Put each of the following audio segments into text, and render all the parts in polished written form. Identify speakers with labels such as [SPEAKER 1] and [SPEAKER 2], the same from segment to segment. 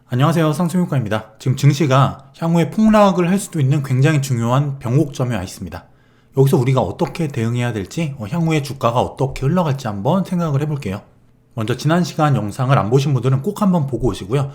[SPEAKER 1] 안녕하세요, 상승효과입니다. 지금 증시가 향후에 폭락을 할 수도 있는 굉장히 중요한 변곡점에 와 있습니다. 여기서 우리가 어떻게 대응해야 될지, 향후에 주가가 어떻게 흘러갈지 한번 생각을 해볼게요. 먼저 지난 시간 영상을 안 보신 분들은 꼭 한번 보고 오시고요.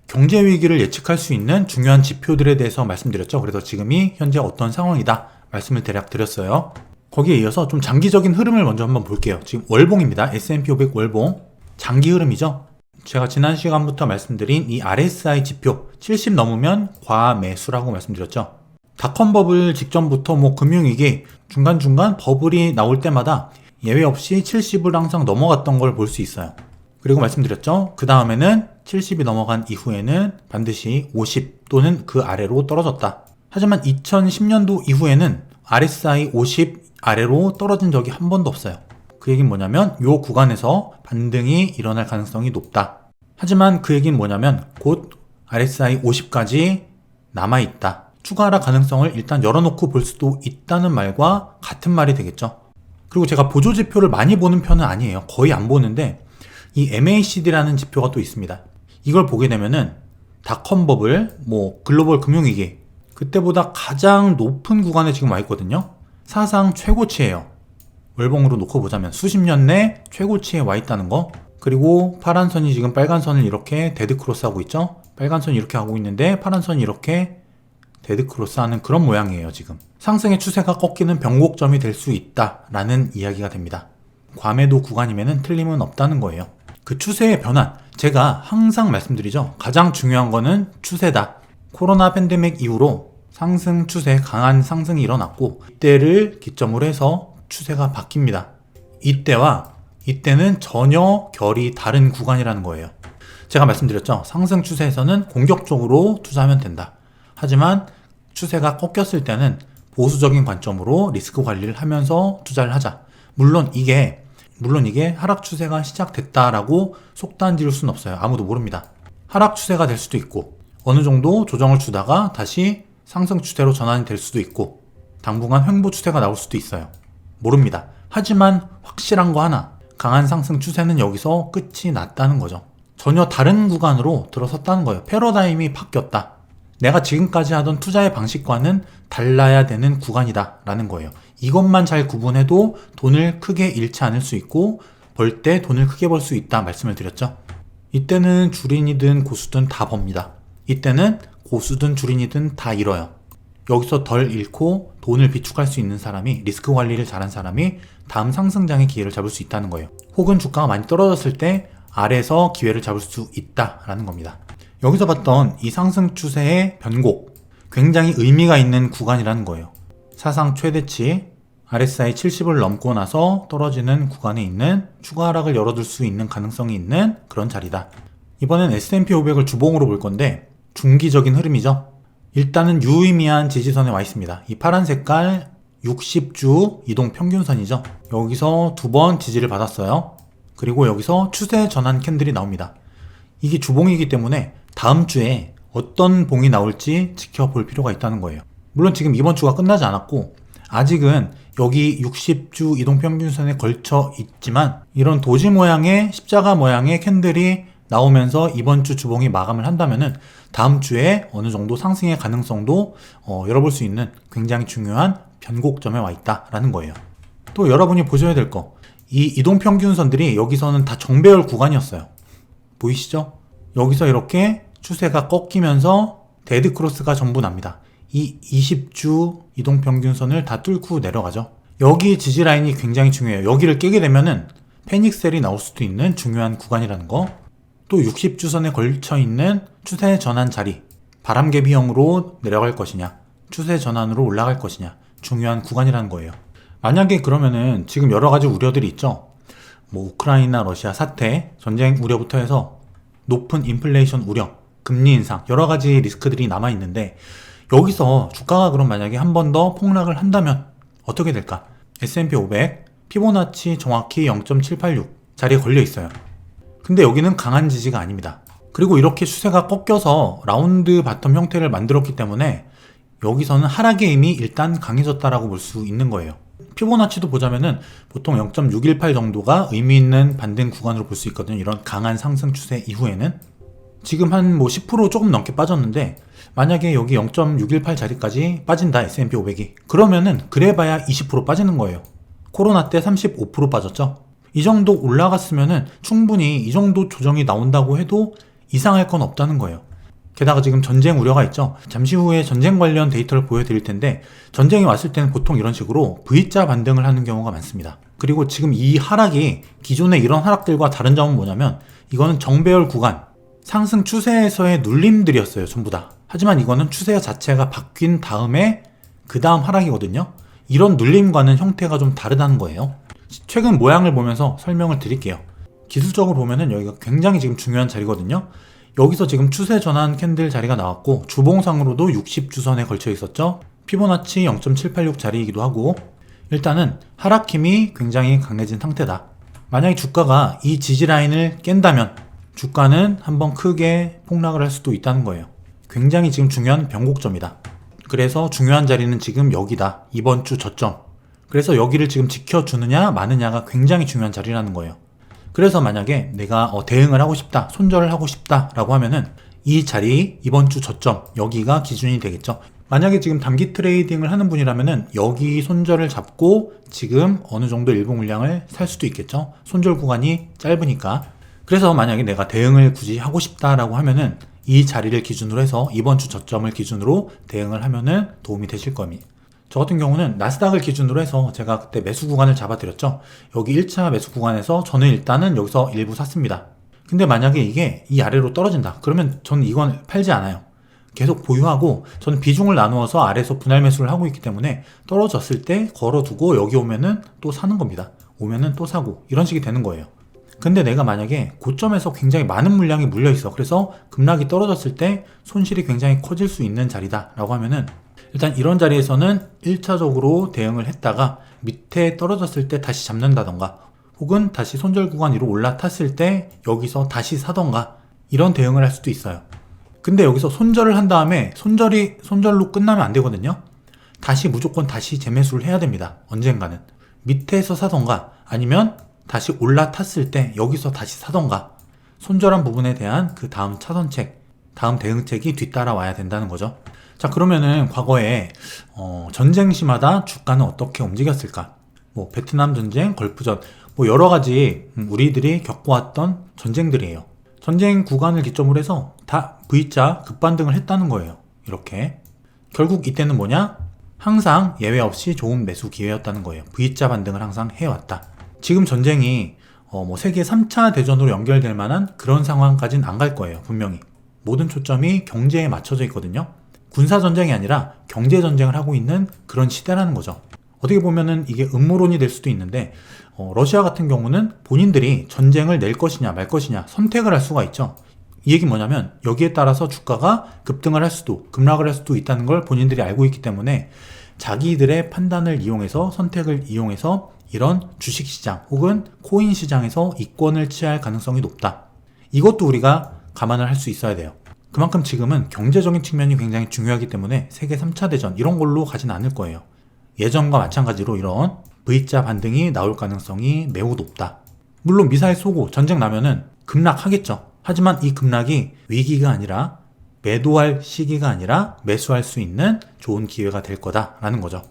[SPEAKER 1] 경제 위기를 예측할 수 있는 중요한 지표들에 대해서 말씀드렸죠. 그래서 지금이 현재 어떤 상황이다 말씀을 대략 드렸어요. 거기에 이어서 좀 장기적인 흐름을 먼저 한번 볼게요. 지금 월봉입니다. S&P 500 월봉. 장기 흐름이죠. 제가 지난 시간부터 말씀드린 이 RSI 지표 70 넘으면 과매수라고 말씀드렸죠. 닷컴 버블 직전부터 금융위기 중간중간 버블이 나올 때마다 예외 없이 70을 항상 넘어갔던 걸 볼 수 있어요. 그리고 말씀드렸죠. 그 다음에는 70이 넘어간 이후에는 반드시 50 또는 그 아래로 떨어졌다. 하지만 2010년도 이후에는 RSI 50 아래로 떨어진 적이 한 번도 없어요. 그 얘기는 뭐냐면 이 구간에서 반등이 일어날 가능성이 높다. 하지만 그 얘기는 뭐냐면 곧 RSI 50까지 남아있다. 추가 하락 가능성을 일단 열어놓고 볼 수도 있다는 말과 같은 말이 되겠죠. 그리고 제가 보조 지표를 많이 보는 편은 아니에요. 거의 안 보는데 이 MACD라는 지표가 또 있습니다. 이걸 보게 되면은 닷컴 버블, 글로벌 금융위기 그때보다 가장 높은 구간에 지금 와 있거든요. 사상 최고치예요. 월봉으로 놓고 보자면 수십 년 내 최고치에 와 있다는 거. 그리고 파란 선이 지금 빨간 선을 이렇게 데드 크로스 하고 있죠. 빨간 선이 이렇게 하고 있는데 파란 선이 이렇게 데드 크로스 하는 그런 모양이에요. 지금 상승의 추세가 꺾이는 변곡점이 될 수 있다라는 이야기가 됩니다. 과매도 구간이면은 틀림은 없다는 거예요. 그 추세의 변화, 제가 항상 말씀드리죠. 가장 중요한 거는 추세다. 코로나 팬데믹 이후로 상승 추세, 강한 상승이 일어났고 이때를 기점으로 해서 추세가 바뀝니다. 이때는 전혀 결이 다른 구간이라는 거예요. 제가 말씀드렸죠. 상승 추세에서는 공격적으로 투자하면 된다. 하지만 추세가 꺾였을 때는 보수적인 관점으로 리스크 관리를 하면서 투자를 하자. 물론 이게 하락 추세가 시작됐다라고 속단 지을 수는 없어요. 아무도 모릅니다. 하락 추세가 될 수도 있고 어느 정도 조정을 주다가 다시 상승 추세로 전환이 될 수도 있고 당분간 횡보 추세가 나올 수도 있어요. 모릅니다. 하지만 확실한 거 하나, 강한 상승 추세는 여기서 끝이 났다는 거죠. 전혀 다른 구간으로 들어섰다는 거예요. 패러다임이 바뀌었다. 내가 지금까지 하던 투자의 방식과는 달라야 되는 구간이다 라는 거예요. 이것만 잘 구분해도 돈을 크게 잃지 않을 수 있고 벌 때 돈을 크게 벌 수 있다 말씀을 드렸죠. 이때는 줄인이든 고수든 다 법니다. 이때는 고수든 줄인이든 다 잃어요. 여기서 덜 잃고 돈을 비축할 수 있는 사람이, 리스크 관리를 잘한 사람이 다음 상승장의 기회를 잡을 수 있다는 거예요. 혹은 주가가 많이 떨어졌을 때 아래에서 기회를 잡을 수 있다라는 겁니다. 여기서 봤던 이 상승 추세의 변곡, 굉장히 의미가 있는 구간이라는 거예요. 사상 최대치 RSI 70을 넘고 나서 떨어지는 구간에 있는 추가 하락을 열어둘 수 있는 가능성이 있는 그런 자리다. 이번엔 S&P 500을 주봉으로 볼 건데 중기적인 흐름이죠. 일단은 유의미한 지지선에 와 있습니다. 이 파란 색깔 60주 이동평균선이죠. 여기서 두 번 지지를 받았어요. 그리고 여기서 추세 전환 캔들이 나옵니다. 이게 주봉이기 때문에 다음 주에 어떤 봉이 나올지 지켜볼 필요가 있다는 거예요. 물론 지금 이번 주가 끝나지 않았고 아직은 여기 60주 이동평균선에 걸쳐 있지만 이런 도지 모양의 십자가 모양의 캔들이 나오면서 이번 주 주봉이 마감을 한다면은 다음 주에 어느 정도 상승의 가능성도 열어볼 수 있는 굉장히 중요한 변곡점에 와 있다라는 거예요. 또 여러분이 보셔야 될 거, 이 이동평균선들이 여기서는 다 정배열 구간이었어요. 보이시죠? 여기서 이렇게 추세가 꺾이면서 데드크로스가 전부 납니다. 이 20주 이동평균선을 다 뚫고 내려가죠. 여기 지지라인이 굉장히 중요해요. 여기를 깨게 되면은 패닉셀이 나올 수도 있는 중요한 구간이라는 거. 또 60주선에 걸쳐 있는 추세 전환 자리, 바람개비형으로 내려갈 것이냐, 추세 전환으로 올라갈 것이냐, 중요한 구간이라는 거예요. 만약에 그러면은 지금 여러 가지 우려들이 있죠. 우크라이나 러시아 사태, 전쟁 우려부터 해서 높은 인플레이션 우려, 금리 인상, 여러 가지 리스크들이 남아 있는데 여기서 주가가 그럼 만약에 한 번 더 폭락을 한다면 어떻게 될까? S&P 500 피보나치 정확히 0.786 자리에 걸려 있어요. 근데 여기는 강한 지지가 아닙니다. 그리고 이렇게 추세가 꺾여서 라운드 바텀 형태를 만들었기 때문에 여기서는 하락의 힘이 일단 강해졌다라고 볼 수 있는 거예요. 피보나치도 보자면은 보통 0.618 정도가 의미 있는 반등 구간으로 볼 수 있거든요. 이런 강한 상승 추세 이후에는. 지금 한 뭐 10% 조금 넘게 빠졌는데 만약에 여기 0.618자리까지 빠진다 S&P 500이 그러면은 그래봐야 20% 빠지는 거예요. 코로나 때 35% 빠졌죠. 이 정도 올라갔으면은 충분히 이 정도 조정이 나온다고 해도 이상할 건 없다는 거예요. 게다가 지금 전쟁 우려가 있죠. 잠시 후에 전쟁 관련 데이터를 보여드릴 텐데 전쟁이 왔을 때는 보통 이런 식으로 V자 반등을 하는 경우가 많습니다. 그리고 지금 이 하락이 기존의 이런 하락들과 다른 점은 뭐냐면 이거는 정배열 구간, 상승 추세에서의 눌림들이었어요. 전부 다. 하지만 이거는 추세 자체가 바뀐 다음에 그 다음 하락이거든요. 이런 눌림과는 형태가 좀 다르다는 거예요. 최근 모양을 보면서 설명을 드릴게요. 기술적으로 보면은 여기가 굉장히 지금 중요한 자리거든요. 여기서 지금 추세 전환 캔들 자리가 나왔고 주봉상으로도 60주선에 걸쳐 있었죠. 피보나치 0.786 자리이기도 하고 일단은 하락 힘이 굉장히 강해진 상태다. 만약에 주가가 이 지지 라인을 깬다면 주가는 한번 크게 폭락을 할 수도 있다는 거예요. 굉장히 지금 중요한 변곡점이다. 그래서 중요한 자리는 지금 여기다. 이번 주 저점. 그래서 여기를 지금 지켜주느냐 마느냐가 굉장히 중요한 자리라는 거예요. 그래서 만약에 내가 대응을 하고 싶다, 손절을 하고 싶다 라고 하면은 이 자리, 이번 주 저점, 여기가 기준이 되겠죠. 만약에 지금 단기 트레이딩을 하는 분이라면은 여기 손절을 잡고 지금 어느 정도 일부 물량을 살 수도 있겠죠. 손절 구간이 짧으니까. 그래서 만약에 내가 대응을 굳이 하고 싶다라고 하면은 이 자리를 기준으로 해서 이번 주 저점을 기준으로 대응을 하면은 도움이 되실 겁니다. 저 같은 경우는 나스닥을 기준으로 해서 제가 그때 매수 구간을 잡아드렸죠. 여기 1차 매수 구간에서 저는 일단은 여기서 일부 샀습니다. 근데 만약에 이게 이 아래로 떨어진다. 그러면 저는 이건 팔지 않아요. 계속 보유하고 저는 비중을 나누어서 아래에서 분할 매수를 하고 있기 때문에 떨어졌을 때 걸어두고 여기 오면은 또 사는 겁니다. 오면은 또 사고 이런 식이 되는 거예요. 근데 내가 만약에 고점에서 굉장히 많은 물량이 물려 있어. 그래서 급락이 떨어졌을 때 손실이 굉장히 커질 수 있는 자리다 라고 하면은 일단 이런 자리에서는 1차적으로 대응을 했다가 밑에 떨어졌을 때 다시 잡는다던가 혹은 다시 손절 구간 위로 올라탔을 때 여기서 다시 사던가 이런 대응을 할 수도 있어요. 근데 여기서 손절을 한 다음에 손절로 끝나면 안 되거든요. 다시 무조건 다시 재매수를 해야 됩니다. 언젠가는. 밑에서 사던가 아니면 다시 올라탔을 때 여기서 다시 사던가 손절한 부분에 대한 그 다음 차선책, 다음 대응책이 뒤따라와야 된다는 거죠. 자, 그러면은 과거에 전쟁 시마다 주가는 어떻게 움직였을까? 뭐 베트남 전쟁, 걸프전, 뭐 여러 가지 우리들이 겪어왔던 전쟁들이에요. 전쟁 구간을 기점으로 해서 다 V자 급반등을 했다는 거예요. 이렇게. 결국 이때는 뭐냐? 항상 예외 없이 좋은 매수 기회였다는 거예요. V자 반등을 항상 해왔다. 지금 전쟁이 뭐 세계 3차 대전으로 연결될 만한 그런 상황까지는 안 갈 거예요. 분명히. 모든 초점이 경제에 맞춰져 있거든요. 군사전쟁이 아니라 경제전쟁을 하고 있는 그런 시대라는 거죠. 어떻게 보면은 이게 음모론이 될 수도 있는데 러시아 같은 경우는 본인들이 전쟁을 낼 것이냐 말 것이냐 선택을 할 수가 있죠. 이 얘기 뭐냐면 여기에 따라서 주가가 급등을 할 수도 급락을 할 수도 있다는 걸 본인들이 알고 있기 때문에 자기들의 판단을 이용해서 선택을 이용해서 이런 주식시장 혹은 코인 시장에서 이권을 취할 가능성이 높다. 이것도 우리가 감안을 할 수 있어야 돼요. 그만큼 지금은 경제적인 측면이 굉장히 중요하기 때문에 세계 3차 대전 이런 걸로 가진 않을 거예요. 예전과 마찬가지로 이런 V자 반등이 나올 가능성이 매우 높다. 물론 미사일 쏘고 전쟁 나면은 급락하겠죠. 하지만 이 급락이 위기가 아니라 매도할 시기가 아니라 매수할 수 있는 좋은 기회가 될 거다라는 거죠.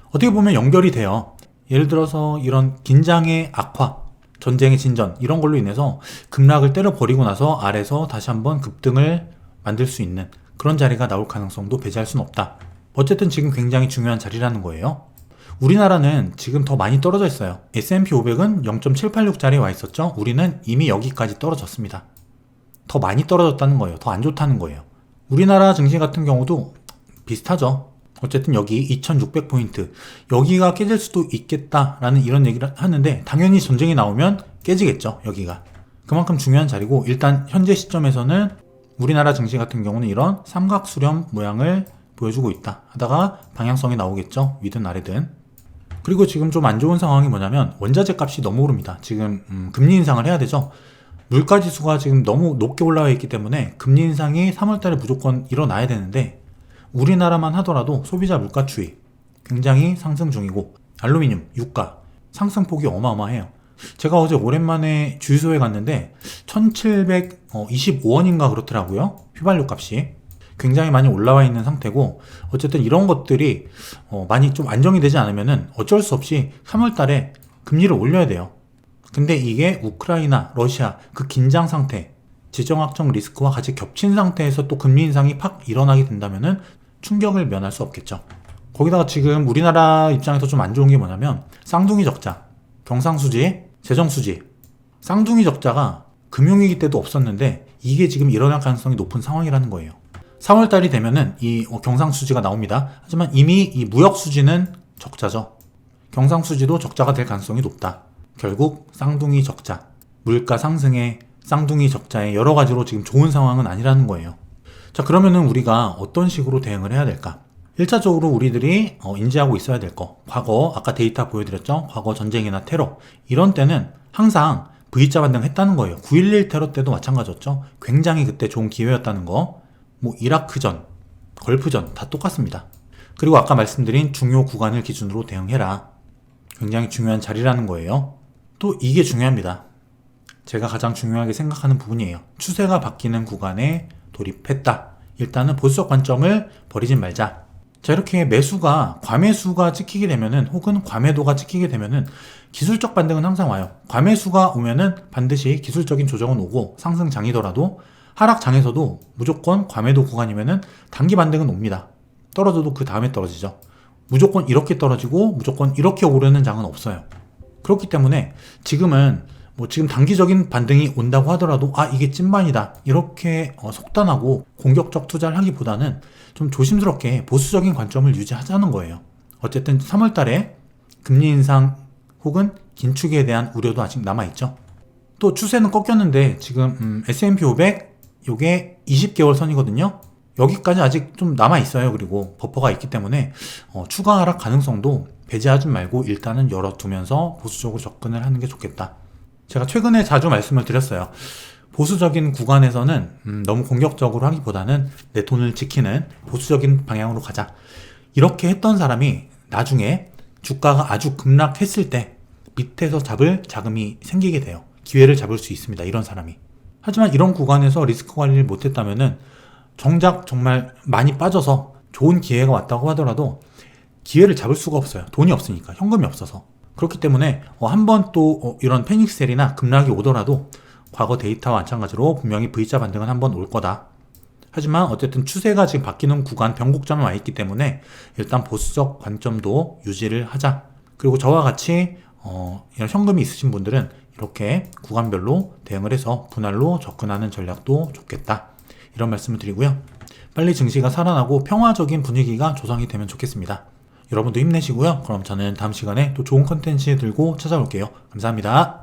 [SPEAKER 1] 어떻게 보면 연결이 돼요. 예를 들어서 이런 긴장의 악화, 전쟁의 진전 이런 걸로 인해서 급락을 때려버리고 나서 아래서 다시 한번 급등을 만들 수 있는 그런 자리가 나올 가능성도 배제할 수는 없다. 어쨌든 지금 굉장히 중요한 자리라는 거예요. 우리나라는 지금 더 많이 떨어져 있어요. S&P 500은 0.786짜리에 와 있었죠. 우리는 이미 여기까지 떨어졌습니다. 더 많이 떨어졌다는 거예요. 더 안 좋다는 거예요. 우리나라 증시 같은 경우도 비슷하죠. 어쨌든 여기 2600포인트 여기가 깨질 수도 있겠다라는 이런 얘기를 하는데 당연히 전쟁이 나오면 깨지겠죠. 여기가. 그만큼 중요한 자리고 일단 현재 시점에서는 우리나라 증시 같은 경우는 이런 삼각수렴 모양을 보여주고 있다 하다가 방향성이 나오겠죠. 위든 아래든. 그리고 지금 좀 안 좋은 상황이 뭐냐면 원자재 값이 너무 오릅니다. 지금 금리 인상을 해야 되죠. 물가지수가 지금 너무 높게 올라와 있기 때문에 금리 인상이 3월달에 무조건 일어나야 되는데 우리나라만 하더라도 소비자 물가 추이 굉장히 상승 중이고 알루미늄, 유가 상승폭이 어마어마해요. 제가 어제 오랜만에 주유소에 갔는데 1725원인가 그렇더라고요. 휘발유 값이. 굉장히 많이 올라와 있는 상태고, 어쨌든 이런 것들이 많이 좀 안정이 되지 않으면은 어쩔 수 없이 3월 달에 금리를 올려야 돼요. 근데 이게 우크라이나, 러시아 그 긴장 상태, 지정학적 리스크와 같이 겹친 상태에서 또 금리 인상이 팍 일어나게 된다면은 충격을 면할 수 없겠죠. 거기다가 지금 우리나라 입장에서 좀 안 좋은 게 뭐냐면 쌍둥이 적자, 경상수지, 재정수지. 쌍둥이 적자가 금융위기 때도 없었는데 이게 지금 일어날 가능성이 높은 상황이라는 거예요. 3월달이 되면은 이 경상수지가 나옵니다. 하지만 이미 이 무역수지는 적자죠. 경상수지도 적자가 될 가능성이 높다. 결국 쌍둥이 적자, 물가 상승에 쌍둥이 적자에 여러 가지로 지금 좋은 상황은 아니라는 거예요. 자, 그러면은 우리가 어떤 식으로 대응을 해야 될까? 1차적으로 우리들이 인지하고 있어야 될 거. 과거 아까 데이터 보여드렸죠? 과거 전쟁이나 테러. 이런 때는 항상 V자 반등 했다는 거예요. 9.11 테러 때도 마찬가지였죠. 굉장히 그때 좋은 기회였다는 거. 뭐 이라크전, 걸프전 다 똑같습니다. 그리고 아까 말씀드린 중요 구간을 기준으로 대응해라. 굉장히 중요한 자리라는 거예요. 또 이게 중요합니다. 제가 가장 중요하게 생각하는 부분이에요. 추세가 바뀌는 구간에 돌입했다. 일단은 보수적 관점을 버리진 말자. 자, 이렇게 매수가 과매수가 찍히게 되면은, 혹은 과매도가 찍히게 되면은 기술적 반등은 항상 와요. 과매수가 오면은 반드시 기술적인 조정은 오고, 상승장이더라도 하락장에서도 무조건 과매도 구간이면은 단기 반등은 옵니다. 떨어져도 그 다음에 떨어지죠. 무조건 이렇게 떨어지고 무조건 이렇게 오르는 장은 없어요. 그렇기 때문에 지금은 지금 단기적인 반등이 온다고 하더라도 이게 찐반이다 이렇게 속단하고 공격적 투자를 하기보다는 좀 조심스럽게 보수적인 관점을 유지하자는 거예요. 어쨌든 3월 달에 금리 인상 혹은 긴축에 대한 우려도 아직 남아있죠. 또 추세는 꺾였는데 지금 S&P 500 요게 20개월 선이거든요. 여기까지 아직 좀 남아있어요. 그리고 버퍼가 있기 때문에 추가 하락 가능성도 배제하지 말고 일단은 열어두면서 보수적으로 접근을 하는 게 좋겠다. 제가 최근에 자주 말씀을 드렸어요. 보수적인 구간에서는 너무 공격적으로 하기보다는 내 돈을 지키는 보수적인 방향으로 가자. 이렇게 했던 사람이 나중에 주가가 아주 급락했을 때 밑에서 잡을 자금이 생기게 돼요. 기회를 잡을 수 있습니다. 이런 사람이. 하지만 이런 구간에서 리스크 관리를 못했다면은 정작 정말 많이 빠져서 좋은 기회가 왔다고 하더라도 기회를 잡을 수가 없어요. 돈이 없으니까, 현금이 없어서. 그렇기 때문에 한번 또 이런 패닉셀이나 급락이 오더라도 과거 데이터와 마찬가지로 분명히 V자 반등은 한번 올 거다. 하지만 어쨌든 추세가 지금 바뀌는 구간 변곡점에 와 있기 때문에 일단 보수적 관점도 유지를 하자. 그리고 저와 같이 이런 현금이 있으신 분들은 이렇게 구간별로 대응을 해서 분할로 접근하는 전략도 좋겠다. 이런 말씀을 드리고요. 빨리 증시가 살아나고 평화적인 분위기가 조성이 되면 좋겠습니다. 여러분도 힘내시고요. 그럼 저는 다음 시간에 또 좋은 컨텐츠 들고 찾아올게요. 감사합니다.